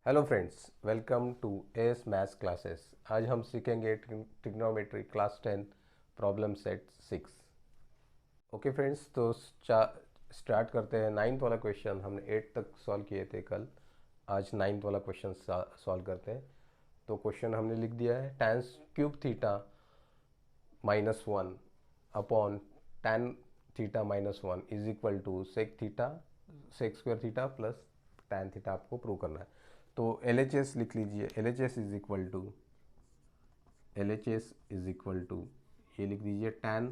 Hello friends, welcome to S maths classes. आज हम सीखेंगे trigonometry class 10 problem set 6। Okay friends, तो start करते हैं। नाइन्थ वाला क्वेश्चन हमने 8 तक सॉल्व किए थे कल। आज नाइन्थ वाला क्वेश्चन सॉल्व करते हैं। तो क्वेश्चन हमने लिख दिया है, tan cube theta minus one upon tan theta minus one is equal to sec square theta plus tan theta आपको प्रूव करना है। तो एल एच एस लिख लीजिए। L H S is equal to ये लिख दीजिए tan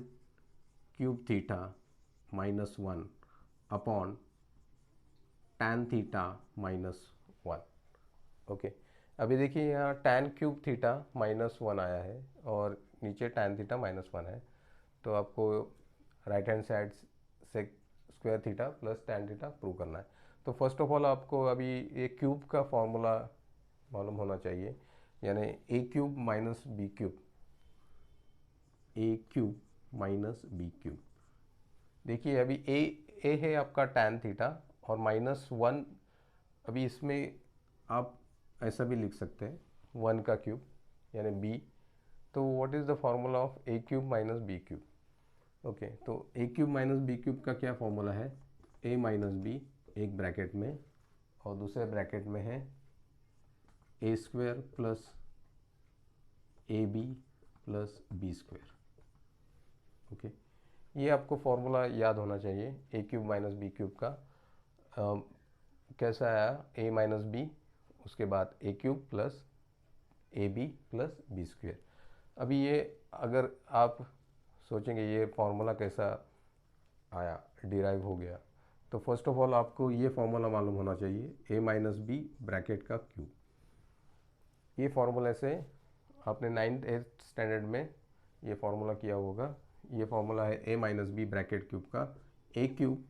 cube theta minus one upon tan theta minus one. Okay, अभी देखिए यहाँ tan cube theta minus one आया है और नीचे tan थीटा माइनस वन है। तो आपको राइट हैंड साइड से square theta plus tan theta prove करना है। तो फर्स्ट ऑफ ऑल आपको अभी ये क्यूब का फॉर्मूला मालूम होना चाहिए, यानी ए क्यूब माइनस बी क्यूब, ए क्यूब माइनस बी क्यूब। देखिए अभी ए है आपका tan थीटा और माइनस वन, अभी इसमें आप ऐसा भी लिख सकते हैं वन का क्यूब यानी बी। तो what is the formula of A cube minus B cube? Okay, तो A cube minus B cube का क्या फॉर्मूला है? ए माइनस बी एक ब्रैकेट में और दूसरे ब्रैकेट में है A square plus A B plus B square. Okay, ये आपको फॉर्मूला याद होना चाहिए A cube minus B cube का। कैसा आया? ए माइनस बी, उसके बाद A cube plus A B plus B square. अभी ये अगर आप सोचेंगे ये फॉर्मूला कैसा आया, डिराइव हो गया, तो फर्स्ट ऑफ ऑल आपको ये फॉर्मूला मालूम होना चाहिए, ए माइनस बी ब्रैकेट का क्यूब। ये फॉर्मूले से आपने 9th 8th स्टैंडर्ड में ये फॉर्मूला किया होगा। ये फॉर्मूला है A minus B bracket cube का, A cube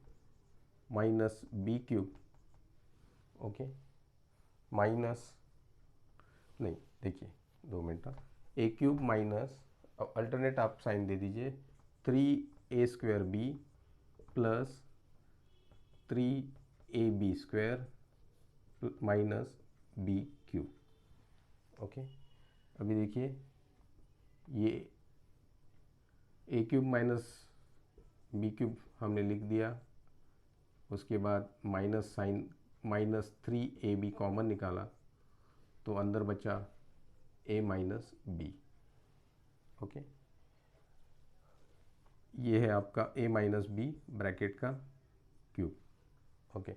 minus B cube. Okay, minus नहीं, देखिए 2 मिनट, ए क्यूब माइनस, अल्टरनेट आप साइन दे दीजिए, 3a² B plus 3ab² minus B cube. Okay, अभी देखिए ये A cube minus B cube हमने लिख दिया, उसके बाद minus sign, minus 3ab common निकाला तो अंदर बचा ए माइनस बी। ओके, ये है आपका ए माइनस बी ब्रैकेट का क्यूब। ओके,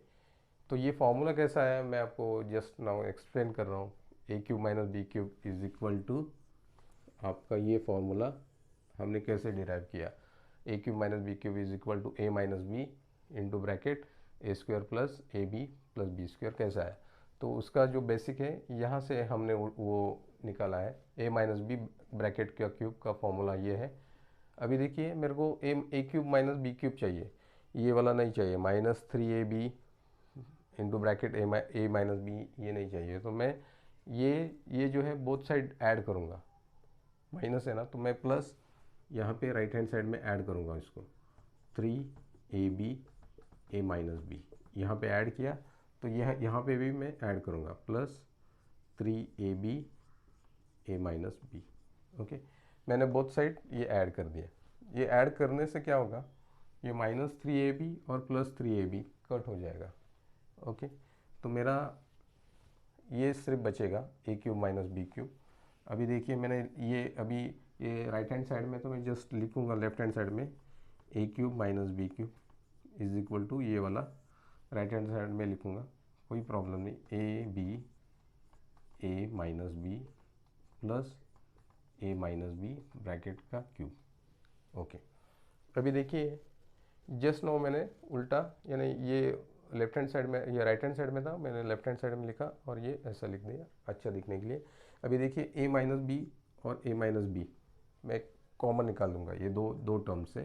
तो ये फॉर्मूला कैसा है मैं आपको जस्ट नाउ एक्सप्लेन कर रहा हूँ। A cube minus B cube is equal to आपका ये फॉर्मूला हमने कैसे डिराइव किया, A cube minus B cube is equal to A minus B into bracket A square plus A B plus B square. कैसा है? तो उसका जो बेसिक है यहाँ से हमने वो निकाला है, ए माइनस बी ब्रैकेट का क्यूब का फॉर्मूला ये है। अभी देखिए मेरे को ए क्यूब माइनस बी क्यूब चाहिए, ये वाला नहीं चाहिए, माइनस 3ab इंटू ब्रैकेट ए माइनस बी, ये नहीं चाहिए। तो मैं ये जो है बोथ साइड ऐड करूँगा, माइनस है ना, तो मैं प्लस यहाँ पे राइट हैंड साइड में ऐड करूँगा इसको, 3ab ए माइनस बी यहाँ पे ऐड किया, तो यह यहाँ पे भी मैं ऐड करूँगा प्लस 3ab ए माइनस बी। ओके, मैंने बोथ साइड ये ऐड कर दिया। ये ऐड करने से क्या होगा, ये माइनस 3ab और प्लस 3ab कट हो जाएगा। ओके, तो मेरा ये सिर्फ बचेगा ए क्यूब माइनस बी क्यूब। अभी देखिए मैंने ये अभी ये राइट हैंड साइड में, तो मैं जस्ट लिखूँगा लेफ्ट हैंड साइड में A cube minus B cube is equal to ये वाला राइट हैंड साइड में लिखूँगा, कोई प्रॉब्लम नहीं, a b a minus b plus a minus B bracket का क्यूब। ओके, अभी देखिए जस्ट नो मैंने उल्टा, यानी ये लेफ्ट हैंड साइड में, ये राइट हैंड साइड में था, मैंने लेफ्ट हैंड साइड में लिखा और ये ऐसा लिख दिया अच्छा दिखने के लिए। अभी देखिए ए माइनस बी और ए माइनस बी मैं कॉमन निकाल लूँगा, ये दो दो टर्म से।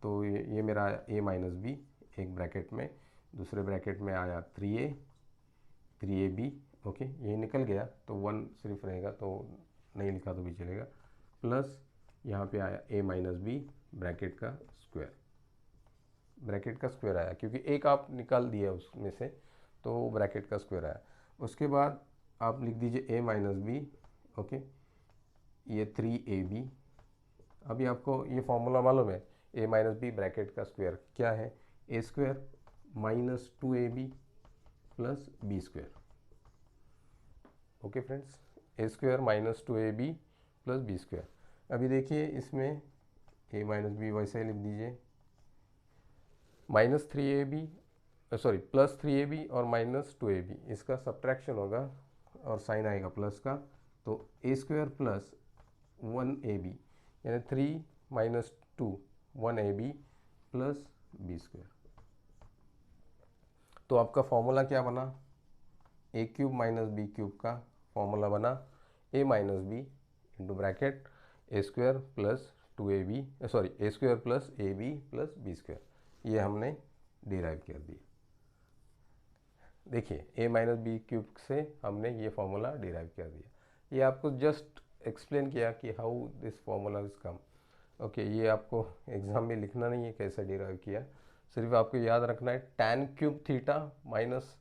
तो ये मेरा आया ए माइनस बी एक ब्रैकेट में, दूसरे ब्रैकेट में आया 3ab। ओके, ये निकल गया तो वन सिर्फ रहेगा, तो नहीं लिखा तो भी चलेगा, प्लस यहाँ पे आया ए माइनस बी ब्रैकेट का स्क्वायर, ब्रैकेट का स्क्वायर आया क्योंकि एक आप निकाल दिया उसमें से, तो ब्रैकेट का स्क्वायर आया। उसके बाद आप लिख दीजिए a माइनस बी, ओके, ये 3ab। अभी आपको ये फॉर्मूला मालूम है, a माइनस बी ब्रैकेट का स्क्वायर क्या है, a square minus 2ab plus B square. Okay friends, a square minus 2ab plus B square. अभी देखिए इसमें a माइनस बी वैसे ही लिख दीजिए, minus 3ab, sorry plus 3ab और माइनस 2ab, इसका सब्ट्रैक्शन होगा और साइन आएगा प्लस का, तो a स्क्वायर प्लस 1ab यानी 3 minus 2 1ab plus B square. तो आपका फॉर्मूला क्या बना, a cube minus B cube का फॉर्मूला बना a minus B into bracket a square plus 2ab, sorry a square plus ab plus B square. ये हमने derive कर दिया। देखिए a माइनस बी क्यूब से हमने ये फॉर्मूला डिराइव कर दिया। ये आपको जस्ट एक्सप्लेन किया कि how this formula is come. Okay, ये आपको एग्ज़ाम में लिखना नहीं है कैसे डिराइव किया, सिर्फ आपको याद रखना है tan cube theta minus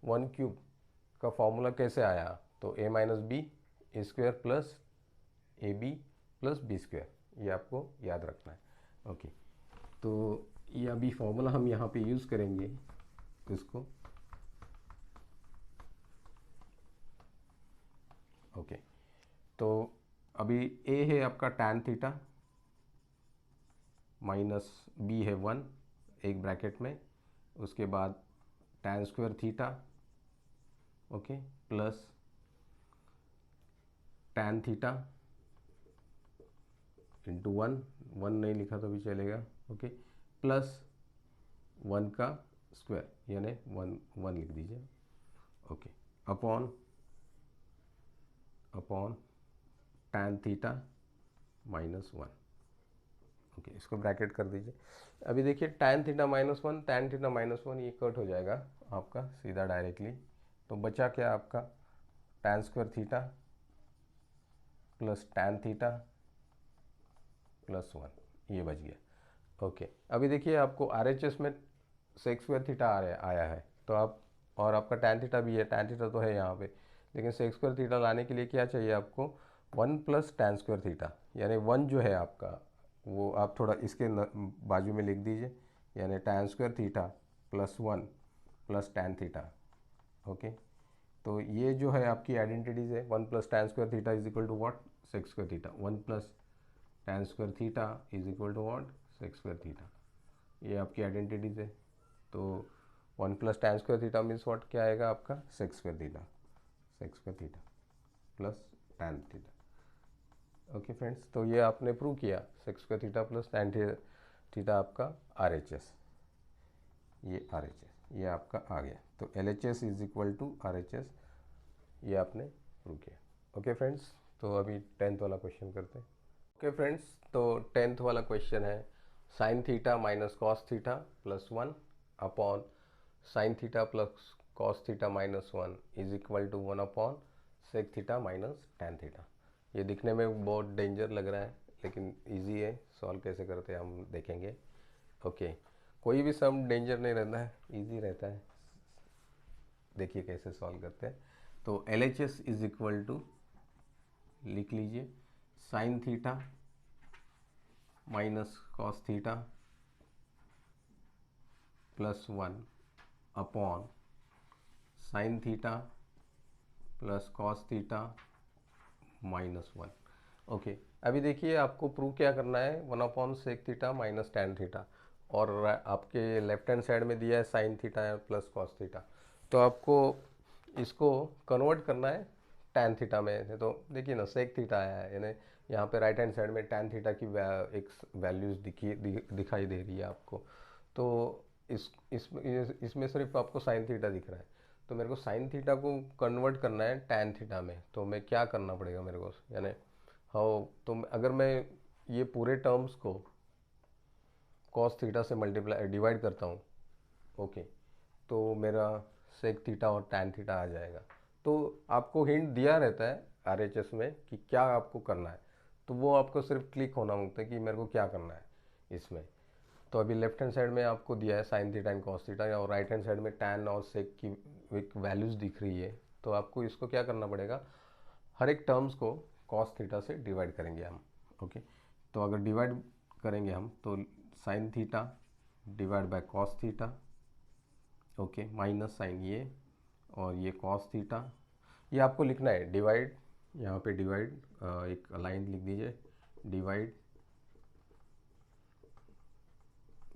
1 cube का फॉर्मूला कैसे आया। तो a minus b a square plus A B plus B square, ये आपको याद रखना है। ओके, तो ये अभी फॉर्मूला हम यहाँ पे यूज़ करेंगे इसको। ओके, तो अभी a है आपका tan थीटा माइनस b है 1 एक ब्रैकेट में, उसके बाद tan square theta, okay, plus tan theta into 1 नहीं लिखा तो भी चलेगा, ओके, प्लस 1 का स्क्वायर यानी 1 लिख दीजिए, okay, upon tan theta minus 1। Okay, इसको ब्रैकेट कर दीजिए। अभी देखिए tan theta minus 1 tan theta minus 1 ये कट हो जाएगा आपका सीधा डायरेक्टली, तो बचा क्या आपका tan square theta plus tan theta plus 1, ये बच गया। ओके, अभी देखिए आपको RHS में सेक स्क्वायर थीटा आया है, तो आप, और आपका tan थीटा भी है, tan थीटा तो है यहाँ पे, लेकिन सेक स्क्वायर थीटा लाने के लिए क्या चाहिए आपको 1 प्लस tan स्क्वायर थीटा, यानी 1 जो है आपका वो आप थोड़ा इसके बाजू में लिख दीजिए, यानी tan square theta plus 1 plus tan theta. Okay, तो ये जो है आपकी आइडेंटिटीज़ है, 1 plus tan square theta is equal to what sec square theta, 1 plus tan square theta is equal to what sec square theta, ये आपकी identities है। तो 1 plus tan square theta means what क्या आएगा आपका sec square theta plus tan theta. Okay friends, तो ये आपने प्रूव किया sec square theta plus tan theta आपका RHS, ये आपका आ गया। तो LHS is equal to RHS, ये आपने प्रूव किया। ओके फ्रेंड्स, तो अभी 10th वाला क्वेश्चन करते हैं। ओके फ्रेंड्स, तो 10th वाला क्वेश्चन है sine theta minus cos theta plus 1 upon sine theta plus cos theta minus 1 is equal to 1 upon sec theta minus tan theta. ये दिखने में बहुत डेंजर लग रहा है, लेकिन इजी है, सॉल्व कैसे करते हैं हम देखेंगे। ओके, कोई भी सम डेंजर नहीं रहता है, इजी रहता है। देखिए कैसे सॉल्व करते हैं। तो LHS इज इक्वल टू लिख लीजिए sine theta minus cos theta plus 1 upon sine theta plus cos theta minus 1। Okay, अभी देखिए आपको प्रूव क्या करना है, 1 upon sec theta minus tan theta, और आपके लेफ्ट हैंड साइड में दिया है sine theta plus cos theta, तो आपको इसको कन्वर्ट करना है tan थीटा में। तो देखिए ना सेक थीटा आया है, यानी यहाँ पे राइट हैंड साइड में tan थीटा की एक वैल्यूज़ दिखाई दे रही है आपको, तो इसमें सिर्फ आपको साइन थीटा दिख रहा है, तो मेरे को साइन थीटा को कन्वर्ट करना है tan थीटा में। तो मैं क्या करना पड़ेगा मेरे को, यानी हाउ, तो अगर मैं ये पूरे टर्म्स को कॉस थीटा से मल्टीप्लाई डिवाइड करता हूँ, ओके, तो मेरा सेक थीटा और tan थीटा आ जाएगा। तो आपको हिंट दिया रहता है RHS में कि क्या आपको करना है, तो वो आपको सिर्फ क्लिक होना होता है कि मेरे को क्या करना है इसमें। तो अभी लेफ्ट हैंड साइड में आपको दिया है sine theta and cos theta, और राइट हैंड साइड में tan और सेक की एक वैल्यूज़ दिख रही है, तो आपको इसको क्या करना पड़ेगा, हर एक टर्म्स को कॉस थीटा से डिवाइड करेंगे हम। ओके, तो अगर डिवाइड करेंगे हम तो sine theta divide by cos theta, okay, minus sine ये और ये कॉस थीटा, ये आपको लिखना है डिवाइड, यहाँ पे डिवाइड एक लाइन लिख दीजिए, divide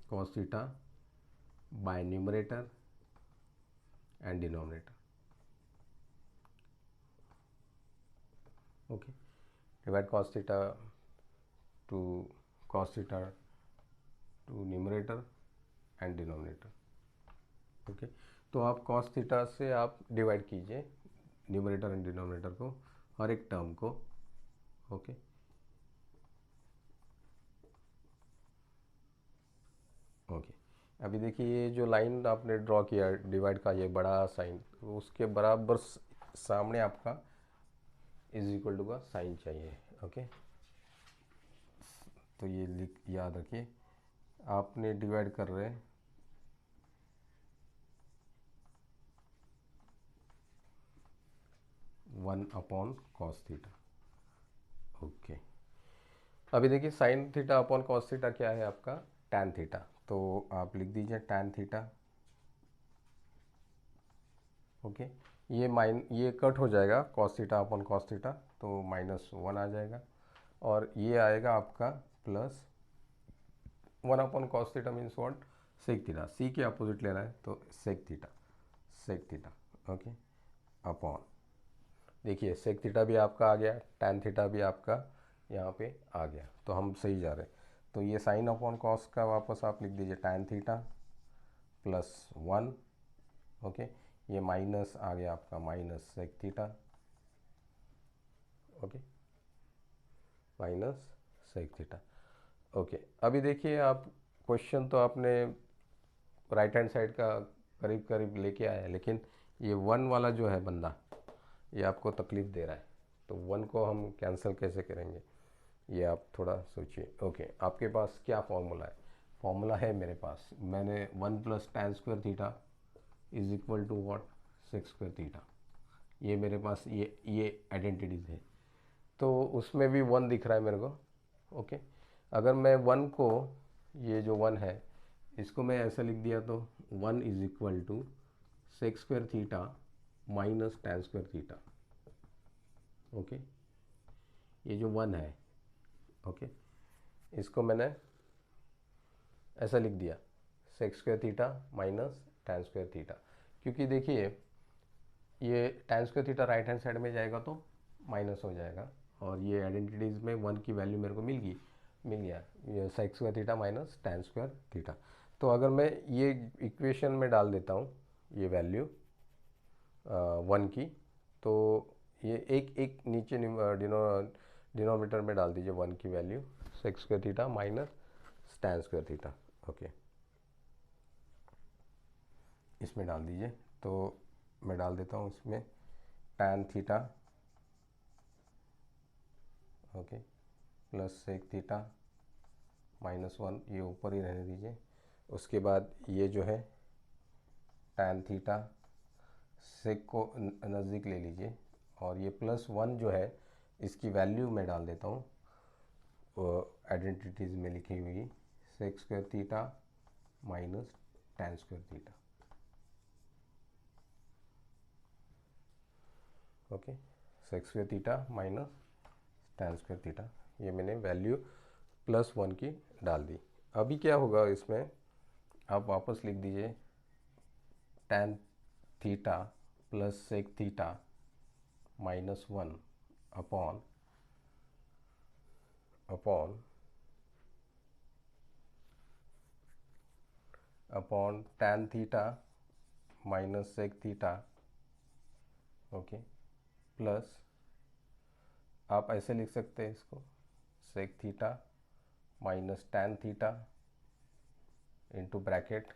cos theta by numerator and denominator. Okay, divide cos theta to cos theta to numerator and denominator। Okay, तो आप cos theta से आप डिवाइड कीजिए न्यूमरेटर एंड डिनोमिनेटर को, हर एक टर्म को। ओके, ओके, अभी देखिए ये जो लाइन आपने ड्रॉ किया डिवाइड का, ये बड़ा साइन, उसके बराबर सामने आपका इज इक्वल टू का साइन चाहिए। ओके, तो ये लिख याद रखिए, आपने डिवाइड कर रहे हैं 1 / cos थीटा। ओके, अभी देखिए sine theta upon cos theta क्या है आपका, टैन थीटा, तो आप लिख दीजिए टैन थीटा। ओके, ये कट हो जाएगा cos theta upon cos theta, तो -1 आ जाएगा, और ये आएगा आपका +1 upon cos theta means what, sec theta, C के अपोजिट लेना है तो sec theta, sec theta. Okay, upon, देखिए सेक थीटा भी आपका आ गया, टैन थीटा भी आपका यहाँ पे आ गया, तो हम सही जा रहे हैं। तो ये साइन अपॉन कॉस का वापस आप लिख दीजिए टैन थीटा +1। ओके, ये माइनस आ गया आपका minus sec theta. Okay, minus sec theta. Okay, अभी देखिए आप क्वेश्चन तो आपने राइट हैंड साइड का करीब करीब लेके आया है, लेकिन ये 1 वाला जो है बंदा, ये आपको तकलीफ़ दे रहा है, तो 1 को हम कैंसिल कैसे करेंगे, ये आप थोड़ा सोचिए। ओके, आपके पास क्या फॉर्मूला है, फॉर्मूला है मेरे पास, मैंने 1 + tan² theta is equal to what, sec² theta, ये मेरे पास ये आइडेंटिटीज़ है, तो उसमें भी 1 दिख रहा है मेरे को। ओके, अगर मैं 1 को, ये जो 1 है इसको मैं ऐसा लिख दिया तो 1 is equal to sec² theta minus tan² theta. Okay, ये जो 1 है, ओके, इसको मैंने ऐसा लिख दिया sec² theta minus tan² theta, क्योंकि देखिए ये tan² theta right hand side में जाएगा तो माइनस हो जाएगा, और ये आइडेंटिटीज़ में 1 की वैल्यू मेरे को मिल गया, ये sec² theta minus tan² theta. तो अगर मैं ये इक्वेशन में डाल देता हूँ ये वैल्यू 1 की, तो ये एक नीचे डिनोमिनेटर में डाल दीजिए 1 की value, sec² theta minus tan² theta. Okay, इसमें डाल दीजिए, तो मैं डाल देता हूँ इसमें tan theta, okay, plus sec theta -1, ये ऊपर ही रहने दीजिए। उसके बाद ये जो है tan थीटा, सेक को नज़दीक ले लीजिए, और ये +1 जो है इसकी वैल्यू मैं डाल देता हूँ आइडेंटिटीज़ में लिखी हुई, sec² theta minus tan² theta. Okay, sec² theta minus tan² theta, ये मैंने वैल्यू +1 की डाल दी। अभी क्या होगा इसमें, आप वापस लिख दीजिए tan theta plus sec theta -1 upon tan theta minus sec theta. Okay, plus आप ऐसे लिख सकते हैं इसको, sec theta minus tan theta into bracket,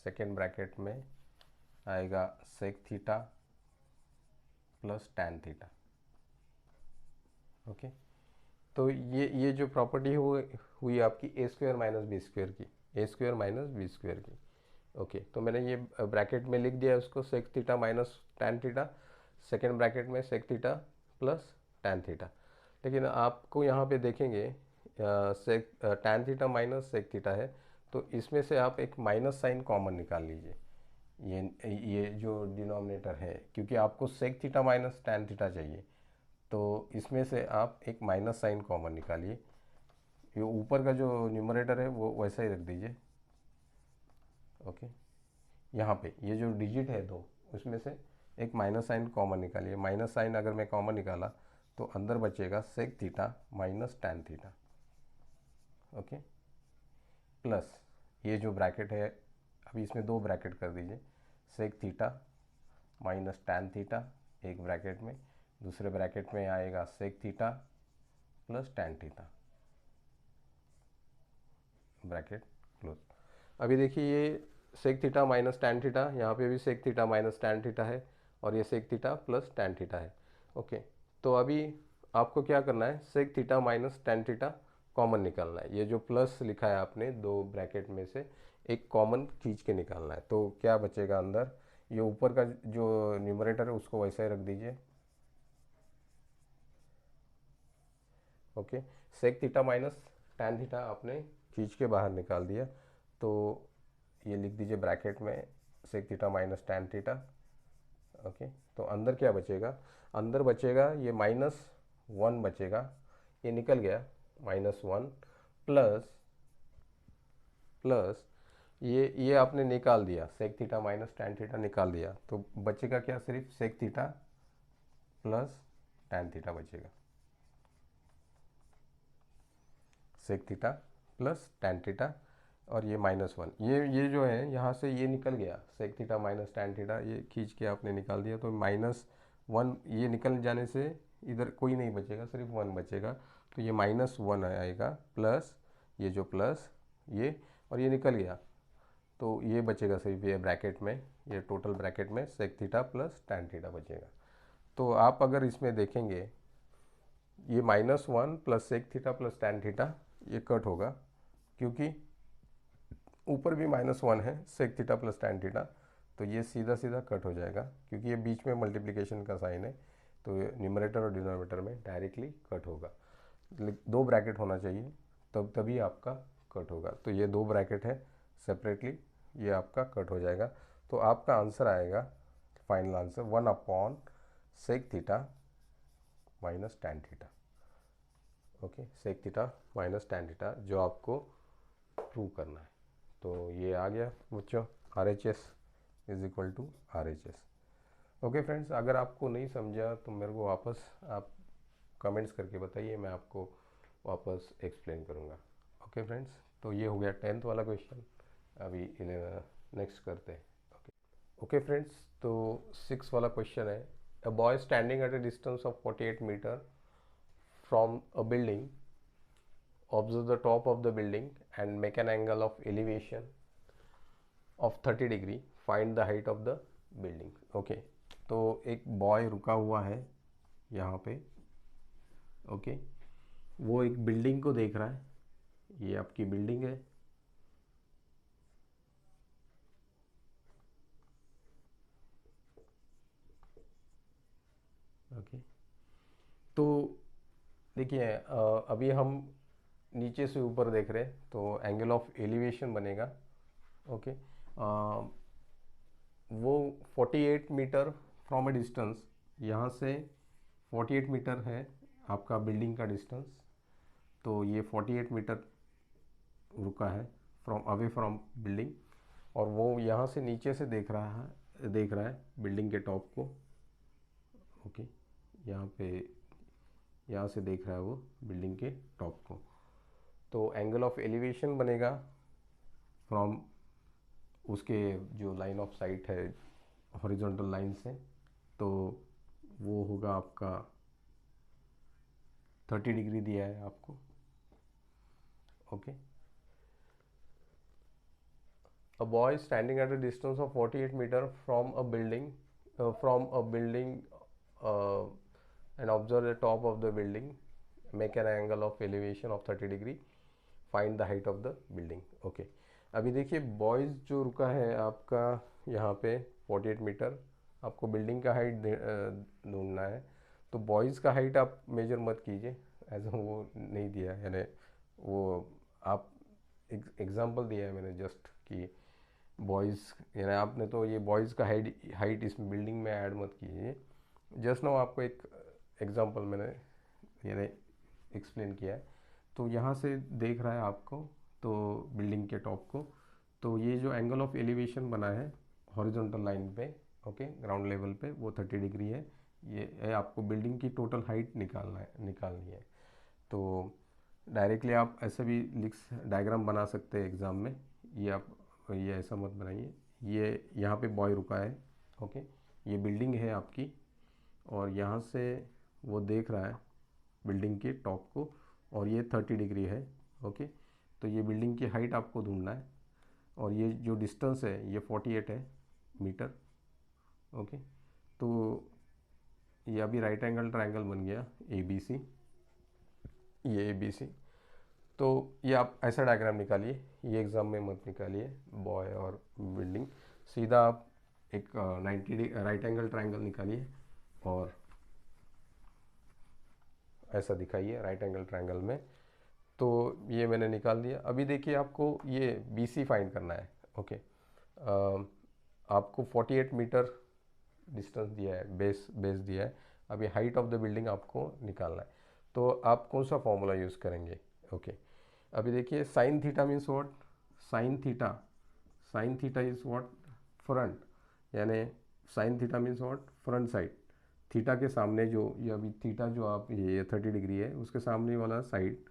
second bracket में आएगा sec theta plus tan theta. Okay, तो ये जो प्रॉपर्टी हुई आपकी a² माइनस b² की, a² माइनस b² की। ओके, तो मैंने ये ब्रैकेट में लिख दिया उसको, sec theta minus tan theta, second bracket में sec theta plus tan theta. लेकिन आपको यहाँ पे देखेंगे sec tan theta minus sec theta है, तो इसमें से आप एक माइनस साइन कॉमन निकाल लीजिए। ये जो डिनोमिनेटर है, क्योंकि आपको sec theta minus tan theta चाहिए, तो इसमें से आप एक माइनस साइन कॉमन निकालिए। ये ऊपर का जो न्यूमरेटर है वो वैसा ही रख दीजिए। ओके, यहाँ पे ये जो डिजिट है दो, उसमें से एक माइनस साइन कॉमन निकालिए। माइनस साइन अगर मैं कॉमन निकाला तो अंदर बचेगा sec theta minus tan theta. Okay, plus ये जो ब्रैकेट है, अभी इसमें दो ब्रैकेट कर दीजिए। Sec theta minus tan theta एक ब्रैकेट में, दूसरे ब्रैकेट में आएगा sec theta plus tan theta, bracket close. अभी देखिए ये sec theta minus tan theta, यहाँ पे भी sec theta minus tan theta है, और ये sec theta plus tan theta है। ओके, तो अभी आपको क्या करना है, sec theta minus tan theta common निकालना है। ये जो प्लस लिखा है आपने दो ब्रैकेट में से एक कॉमन खींच के निकालना है। तो क्या बचेगा अंदर, ये ऊपर का जो न्यूमरेटर है उसको वैसा ही रख दीजिए। Okay, sec theta minus tan theta आपने खींच के बाहर निकाल दिया, तो ये लिख दीजिए ब्रैकेट में sec theta minus tan theta. Okay, तो अंदर क्या बचेगा, अंदर बचेगा ये माइनस वन बचेगा, ये निकल गया माइनस वन, प्लस प्लस ये आपने निकाल दिया, sec theta minus tan theta निकाल दिया, तो बचेगा क्या, सिर्फ sec theta plus tan theta बचेगा। Sec theta plus tan theta, और ये माइनस वन, ये जो है यहाँ से ये निकल गया, sec theta minus tan theta ये खींच के आपने निकाल दिया, तो माइनस वन ये निकल जाने से इधर कोई नहीं बचेगा, सिर्फ वन बचेगा। तो ये माइनस वन आएगा, प्लस ये जो प्लस ये, और ये निकल गया, तो ये बचेगा सिर्फ ये ब्रैकेट में, ये टोटल ब्रैकेट में sec theta plus tan theta बचेगा। तो आप अगर इसमें देखेंगे, ये minus one plus sec theta plus tan theta ये कट होगा, क्योंकि ऊपर भी माइनस वन है sec theta plus tan theta, तो ये सीधा सीधा कट हो जाएगा, क्योंकि ये बीच में मल्टीप्लिकेशन का साइन है, तो न्यूमरेटर और डिनोमिनेटर में डायरेक्टली कट होगा। दो ब्रैकेट होना चाहिए, तभी आपका कट होगा। तो ये दो ब्रैकेट है सेपरेटली, ये आपका कट हो जाएगा। तो आपका आंसर आएगा, final answer 1/, sec theta minus tan theta. Okay, sec theta minus tan theta जो आपको प्रूव करना है। तो ये आ गया बच्चों, RHS is equal to RHS। Okay friends, अगर आपको नहीं समझा तो मेरे को वापस आप कमेंट्स करके बताइए, मैं आपको वापस एक्सप्लेन करूँगा। ओके फ्रेंड्स, तो ये हो गया 10th वाला क्वेश्चन। अभी नेक्स्ट करते हैं। ओके फ्रेंड्स, तो 6 वाला क्वेश्चन है, a boy standing at a distance of 48 metre from a building, observe the top of the building and make an angle of elevation of 30 degree, find the height of the building। Okay, तो एक boy रुका हुआ है यहाँ पे। Okay, वो एक building को देख रहा है, ये आपकी बिल्डिंग है। ओके, तो देखिए अभी हम नीचे से ऊपर देख रहे हैं, तो एंगल ऑफ एलिवेशन बनेगा। ओके, वो 48 मीटर फ्रॉम अ डिस्टेंस, यहाँ से 48 मीटर है आपका बिल्डिंग का डिस्टेंस, तो ये 48 मीटर रुका है फ्रॉम अवे फ्रॉम बिल्डिंग, और वो यहाँ से नीचे से देख रहा है बिल्डिंग के टॉप को। ओके, यहाँ से देख रहा है वो बिल्डिंग के टॉप को, तो एंगल ऑफ एलिवेशन बनेगा फ्रॉम उसके जो लाइन ऑफ साइट है हॉरिजॉन्टल लाइन से, तो वो होगा आपका 30 डिग्री दिया है आपको। Okay, a boy standing at a distance of 48 metre from a building and observe the top of the building, make an angle of elevation of 30 degree, find the height of the building। Okay, अभी देखिए boys जो रुका है आपका यहाँ पे 48 metre आपको building का हाइट ढूंढना है। तो बॉयज़ का हाइट आप मेजर मत कीजिए, ऐसा वो नहीं दिया है, यानी वो आप एग्जांपल दिया है मैंने जस्ट कि बॉयज़, यानी आपने तो ये बॉयज़ का हाइट इस बिल्डिंग में ऐड मत कीजिए। जस्ट नाउ आपको एक एग्जांपल मैंने यानी एक्सप्लेन किया है। तो यहाँ से देख रहा है आपको, तो बिल्डिंग के टॉप को, तो ये जो एंगल ऑफ एलिवेशन बना है हॉरिजॉन्टल लाइन पे, ओके, ग्राउंड लेवल पे, वो 30 डिग्री है। ये आपको बिल्डिंग की टोटल हाइट निकालनी है। तो डायरेक्टली आप ऐसे भी डायग्राम बना सकते हैं एग्ज़ाम में। ये ऐसा मत बनाइए। ये यहाँ पे बॉय रुका है, ओके, ये बिल्डिंग है आपकी, और यहाँ से वो देख रहा है बिल्डिंग के टॉप को, और ये 30 डिग्री है, ओके। तो ये बिल्डिंग की हाइट आपको ढूंढना है, और ये जो डिस्टेंस है ये 48 है मीटर, ओके। तो ये अभी राइट एंगल ट्रायंगल बन गया ABC, ये ABC। तो ये आप ऐसा डायग्राम निकालिए, ये एग्ज़ाम में मत निकालिए बॉय और बिल्डिंग, सीधा आप एक 90 राइट एंगल ट्रायंगल निकालिए और ऐसा दिखाइए राइट एंगल ट्रायंगल में। तो ये मैंने निकाल दिया। अभी देखिए आपको ये BC फाइंड करना है, ओके। आपको 48 मीटर डिस्टेंस दिया है, बेस दिया है। अभी हाइट ऑफ द बिल्डिंग आपको निकालना है, तो आप कौन सा फॉर्मूला यूज़ करेंगे, ओके। अभी देखिए sine theta means what, sine theta is what, front, यानी sine theta means what, front side. Theta के सामने जो, ये अभी थीटा जो आप ये 30 डिग्री है, उसके सामने वाला साइड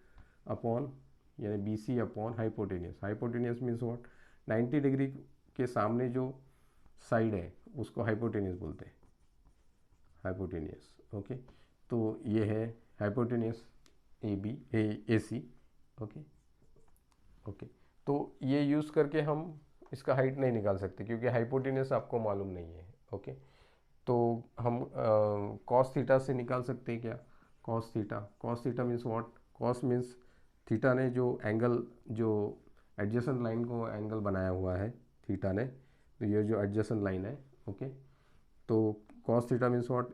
अपॉन, यानी BC upon hypotenuse means what, 90 degree के सामने जो साइड है उसको हाइपोटेनियस बोलते हैं, हाइपोटेनियस, ओके। तो ये है हाइपोटेनियस AC, ओके, ओके। तो ये यूज़ करके हम इसका हाइट नहीं निकाल सकते क्योंकि हाइपोटेनियस आपको मालूम नहीं है, ओके। तो हम कॉस थीटा से निकाल सकते हैं क्या, cos theta means what, cos means theta ने जो एंगल, जो एडजेसेंट लाइन को एंगल बनाया हुआ है थीटा ने, तो ये जो एडजेसेंट लाइन है, ओके। तो cos theta means what,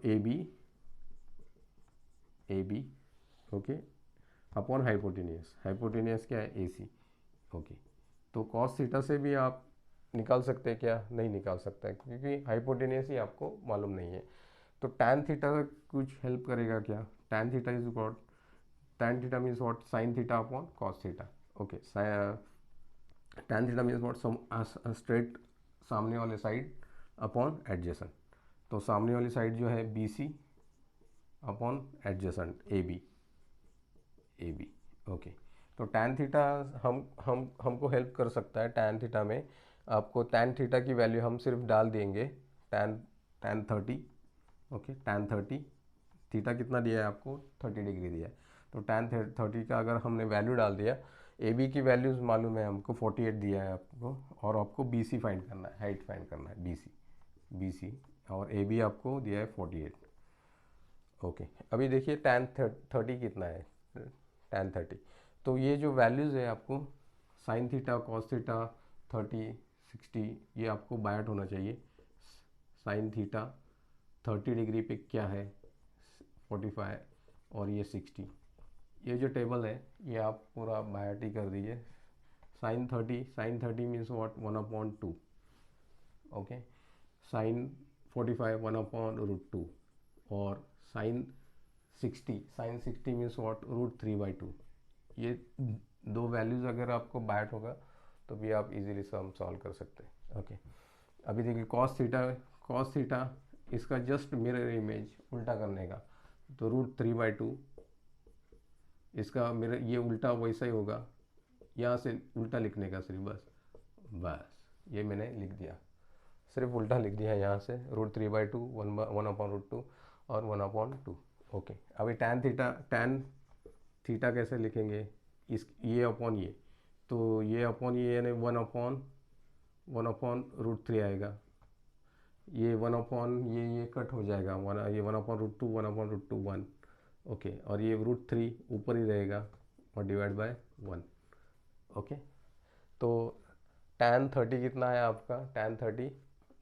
AB, okay, upon hypotenuse क्या है, AC, ओके। तो कॉस थीटा से भी आप निकाल सकते हैं क्या, नहीं निकाल सकता है क्योंकि हाइपोटेनियस ही आपको मालूम नहीं है। तो टैन थीटा कुछ हेल्प करेगा क्या, tan theta is what, tan theta means what, sine theta upon cos theta, okay. Tan theta means what, straight सामने वाले साइड अपॉन एडजेसेंट। तो सामने वाली साइड जो है BC upon adjacent AB, okay. तो टैन थीटा हमको हेल्प कर सकता है। टैन थीटा में आपको टैन थीटा की वैल्यू हम सिर्फ डाल देंगे, टैन 30, ओके, टैन 30, थीटा कितना दिया है आपको, 30 डिग्री दिया है। तो टैन 30 का अगर हमने वैल्यू डाल दिया, AB की वैल्यूज़ मालूम है हमको, 48 दिया है आपको, और आपको BC फाइंड करना है, हाइट फाइंड करना है, BC, और AB आपको दिया है 48, ओके। अभी देखिए टैन 30 कितना है, टैन 30। तो ये जो वैल्यूज़ है आपको, साइन थीटा, कॉस थीटा, 30, 60, ये आपको बायट होना चाहिए। साइन थीटा 30 डिग्री पे क्या है, 45, और ये 60। ये जो टेबल है ये आप पूरा बायट ही कर दीजिए। Sine 30 means what, 1/2, okay. Sine 45 1/√2, और साइन 60 मीन्स व्हाट, √3/2। ये दो वैल्यूज़ अगर आपको बायट होगा तो भी आप इजीली सम सॉल्व कर सकते हैं, ओके। अभी देखिए कॉस थीटा इसका जस्ट मिरर इमेज उल्टा करने का, तो √3/2, इसका मिरर ये उल्टा वैसा ही होगा, यहाँ से उल्टा लिखने का सिर्फ, बस ये मैंने लिख दिया, सिर्फ उल्टा लिख दिया यहाँ से, √3/2, 1/√2 और 1/2, ओके। अभी टैन थीटा कैसे लिखेंगे, ये अपॉन ये, तो ये अपॉन ये यानी 1/√3 आएगा, ये 1 ये कट हो जाएगा, ये 1/√2, 1/√2, 1, ओके। और ये √3 ऊपर ही रहेगा और डिवाइड बाय 1, ओके। तो टैन 30 कितना है आपका, टैन 30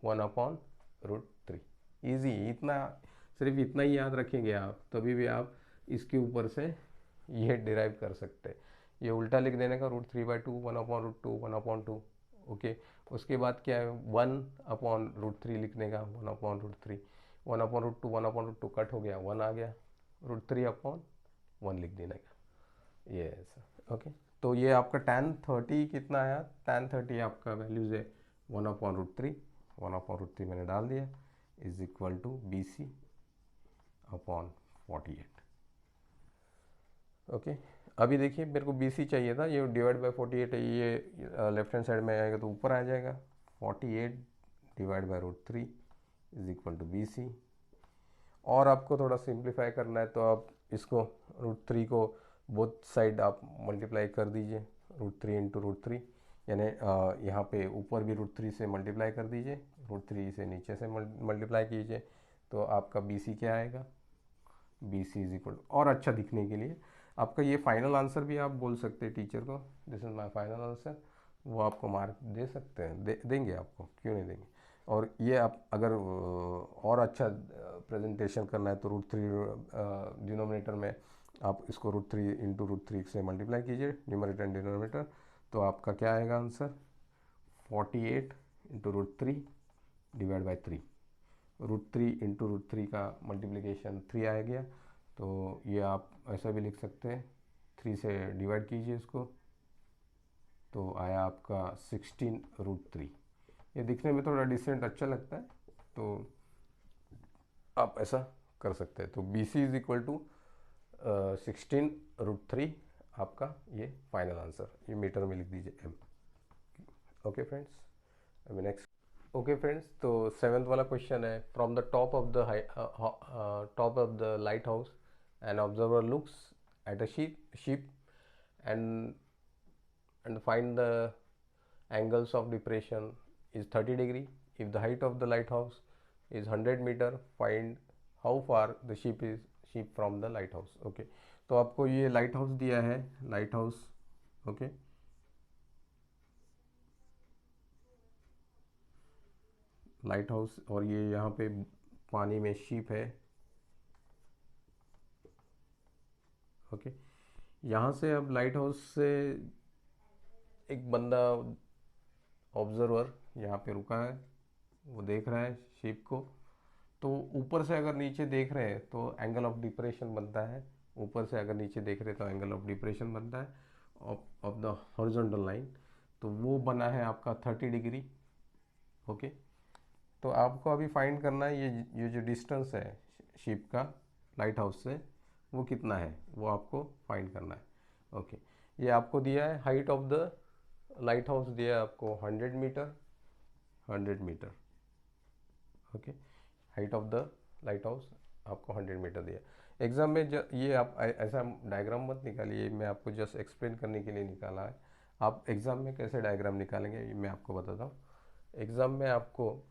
1/√3, इजी, इतना सिर्फ इतना ही याद रखेंगे आप, तभी भी आप इसके ऊपर से ये डिराइव कर सकते हैं। ये उल्टा लिख देने का √3/2 1/√2 1/2। ओके, उसके बाद क्या है 1/√3 लिखने का 1/√3 1/√2 1/√2 कट हो गया 1 आ गया √3/1 लिख देने का ये ऐसा। ओके, तो ये आपका tan 30 कितना आया, tan 30 आपका वैल्यूज है 1/√3 1/√3 मैंने डाल दिया is equal to BC/48। Okay, अभी देखिए मेरे को BC चाहिए था, ये डिवाइड बाय 48 है, ये लेफ्ट हैंड साइड में आएगा तो ऊपर आ जाएगा 48 divide by √3 is equal to BC। और आपको थोड़ा सिंप्लीफाई करना है तो आप इसको √3 को बोथ साइड आप मल्टीप्लाई कर दीजिए, √3 इंटू √3, यानी यहाँ पे ऊपर भी √3 से मल्टीप्लाई कर दीजिए, √3 से नीचे से मल्टीप्लाई कीजिए, तो आपका BC क्या आएगा, BC इज इक्वल। और अच्छा दिखने के लिए आपका ये फाइनल आंसर भी आप बोल सकते हैं टीचर को, this is my final answer, वो आपको मार्क दे सकते हैं, देंगे आपको, क्यों नहीं देंगे। और ये आप अगर और अच्छा प्रेजेंटेशन करना है तो √3 डिनोमिनेटर में आप इसको √3 इंटू √3 से मल्टीप्लाई कीजिए, न्यूमरेटर एंड डिनोमिनेटर, तो आपका क्या आएगा answer 48 into √3 divide by 3, √3 into √3 का मल्टीप्लिकेशन 3 आ गया, तो ये आप ऐसा भी लिख सकते हैं, 3 से डिवाइड कीजिए इसको, तो आया आपका 16√3। ये दिखने में थोड़ा डिसेंट अच्छा लगता है, तो आप ऐसा कर सकते हैं। तो BC इज इक्वल टू 16√3 आपका ये फाइनल आंसर, ये मीटर में लिख दीजिए M। ओके फ्रेंड्स, अभी नेक्स्ट। ओके फ्रेंड्स, तो 7th वाला क्वेश्चन है, from the top of the light house an observer looks at a ship and find the angles of depression is 30 degree. If the height of the lighthouse is 100 meter, find how far the ship from the lighthouse. Okay, तो आपको ये light house दिया है, light house, okay, light house, और ये यहाँ पे पानी में शिप है। ओके, यहाँ से अब लाइट हाउस से एक बंदा ऑब्जर्वर यहाँ पे रुका है, वो देख रहा है शिप को, तो ऊपर से अगर नीचे देख रहे हैं तो एंगल ऑफ डिप्रेशन बनता है, ऊपर से अगर नीचे देख रहे हैं तो एंगल ऑफ डिप्रेशन बनता है ऑफ द हॉरिजॉन्टल लाइन, तो वो बना है आपका 30 डिग्री। ओके, तो आपको अभी फाइंड करना है ये जो डिस्टेंस है शिप का लाइट हाउस से वो कितना है, वो आपको फाइंड करना है। ओके, ये आपको दिया है height of the lighthouse, दिया है आपको 100 metre, 100 metre. Okay, height of the lighthouse आपको 100 मीटर दिया। एग्जाम में ये आप ऐसा डायग्राम मत निकालिए, मैं आपको जस्ट एक्सप्लेन करने के लिए निकाला है। आप एग्ज़ाम में कैसे डायग्राम निकालेंगे ये मैं आपको बताता हूँ। एग्ज़ाम में आपको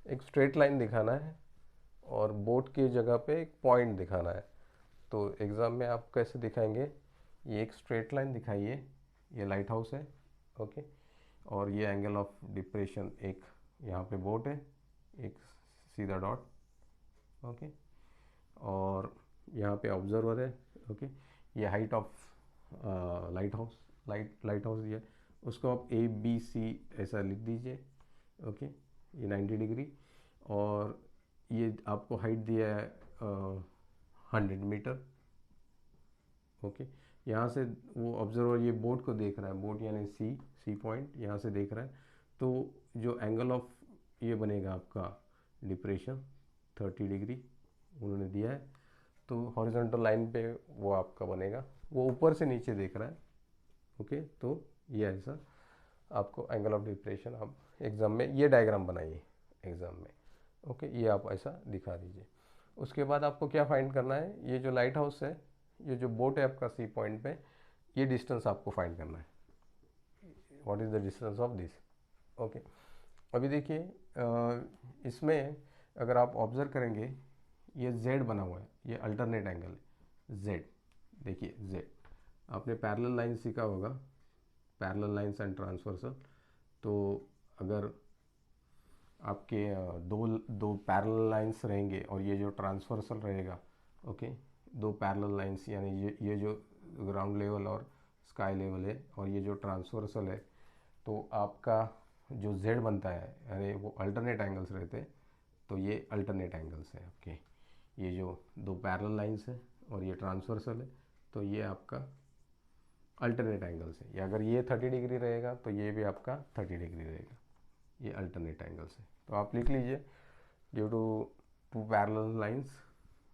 एक स्ट्रेट लाइन दिखाना है और बोट की जगह पे एक पॉइंट दिखाना है। तो एग्ज़ाम में आप कैसे दिखाएंगे, ये एक स्ट्रेट लाइन दिखाइए, ये लाइट हाउस है, ओके, और ये एंगल ऑफ डिप्रेशन, एक यहाँ पे बोट है, एक सीधा डॉट, ओके, और यहाँ पे ऑब्जर्वर है, ओके, ये height of light house, light house ये, उसको आप ABC ऐसा लिख दीजिए, ओके, ये 90 डिग्री, और ये आपको हाइट दिया है 100 मीटर। ओके, यहाँ से वो ऑब्जर्वर ये बोट को देख रहा है, बोट यानी सी पॉइंट यहाँ से देख रहा है, तो जो एंगल ऑफ ये बनेगा आपका डिप्रेशन 30 डिग्री उन्होंने दिया है, तो हॉरिजॉन्टल लाइन पे वो आपका बनेगा, वो ऊपर से नीचे देख रहा है। ओके, तो ये ऐसा आपको एंगल ऑफ डिप्रेशन आप एग्ज़ाम में ये डायग्राम बनाइए एग्ज़ाम में। ओके, ये आप ऐसा दिखा दीजिए। उसके बाद आपको क्या फाइंड करना है, ये जो लाइट हाउस है, ये जो बोट है आपका सी पॉइंट पे, ये डिस्टेंस आपको फाइंड करना है, what is the distance of this. Okay, अभी देखिए इसमें अगर आप ऑब्जर्व करेंगे ये Z बना हुआ है, ये अल्टरनेट एंगल है Z, देखिए Z, आपने पैरेलल लाइन सीखा होगा, पैरेलल लाइन्स एंड ट्रांसवर्सल, तो अगर आपके दो दो पैरेलल लाइंस रहेंगे और ये जो ट्रांसवर्सल रहेगा, ओके, दो पैरेलल लाइंस, यानी ये जो ग्राउंड लेवल और स्काई लेवल है और ये जो ट्रांसवर्सल है, तो आपका जो z बनता है यानी वो अल्टरनेट एंगल्स रहते हैं, तो ये अल्टरनेट एंगल्स है आपके। ये जो दो पैरेलल लाइंस है और ये ट्रांसवर्सल है, तो ये आपका अल्टरनेट एंगल्स है। या अगर ये 30 डिग्री रहेगा तो ये भी आपका 30 डिग्री रहेगा, ये अल्टरनेट एंगल्स है। तो आप लिख लीजिए, due to two parallel lines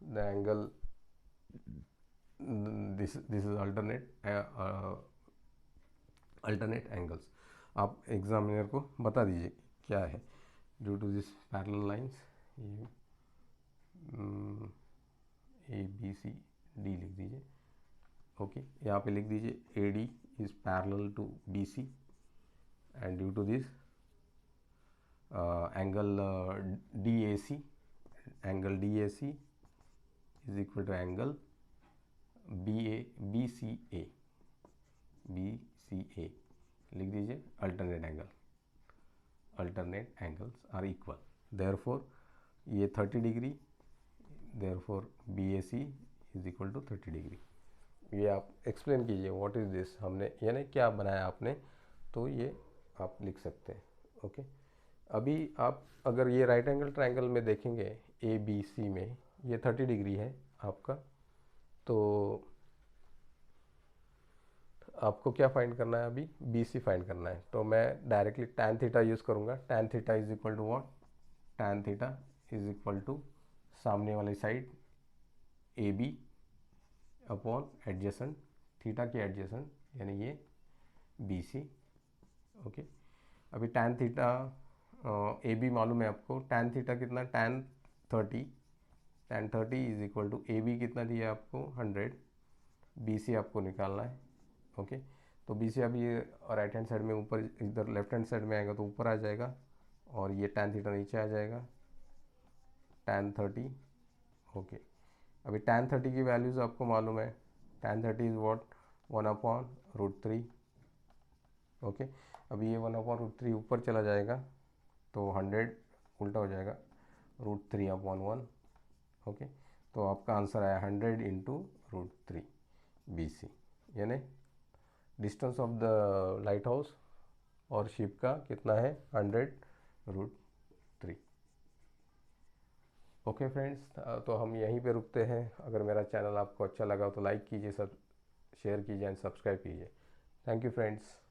the angle, this is alternate angles. आप एग्जामिनर को बता दीजिए क्या है। Due to this parallel lines, ये ABCD लिख दीजिए, ओके। यहाँ पे लिख दीजिए AD is parallel to BC and due to this angle DAC is equal to angle BCA लिख दीजिए, alternate angles are equal, therefore ये 30 degree, therefore BAC is equal to 30 degree. ये आप एक्सप्लेन कीजिए व्हाट इज़ दिस, हमने यानी क्या बनाया आपने, तो ये आप लिख सकते हैं, ओके। अभी आप अगर ये राइट एंगल ट्रायंगल में देखेंगे ABC में ये 30 डिग्री है आपका, तो आपको क्या फाइंड करना है, अभी BC फाइंड करना है। तो मैं डायरेक्टली tan थीटा यूज़ करूँगा। tan theta is equal to what, tan theta is equal to सामने वाली side AB upon adjacent, theta की एडजेसेंट यानी ये BC, ओके। अभी tan थीटा AB मालूम है आपको, tan थीटा कितना, tan 30 is equal to AB कितना दिया आपको 100, BC आपको निकालना है, ओके। तो BC अभी राइट हैंड साइड में ऊपर, इधर लेफ्ट हैंड साइड में आएगा तो ऊपर आ जाएगा और ये tan थीटा नीचे आ जाएगा, tan 30, ओके। अभी tan 30 की वैल्यूज़ आपको मालूम है, tan 30 इज व्हाट 1/√3, ओके। अभी ये 1/√3 ऊपर चला जाएगा तो 100 उल्टा हो जाएगा, √3/1, ओके। तो आपका आंसर आया 100 इंटू √3 BC, यानी distance of the light house और शिप का कितना है 100√3। ओके फ्रेंड्स, तो हम यहीं पे रुकते हैं। अगर मेरा चैनल आपको अच्छा लगा तो लाइक कीजिए, सब शेयर कीजिए एंड सब्सक्राइब कीजिए। Thank you friends.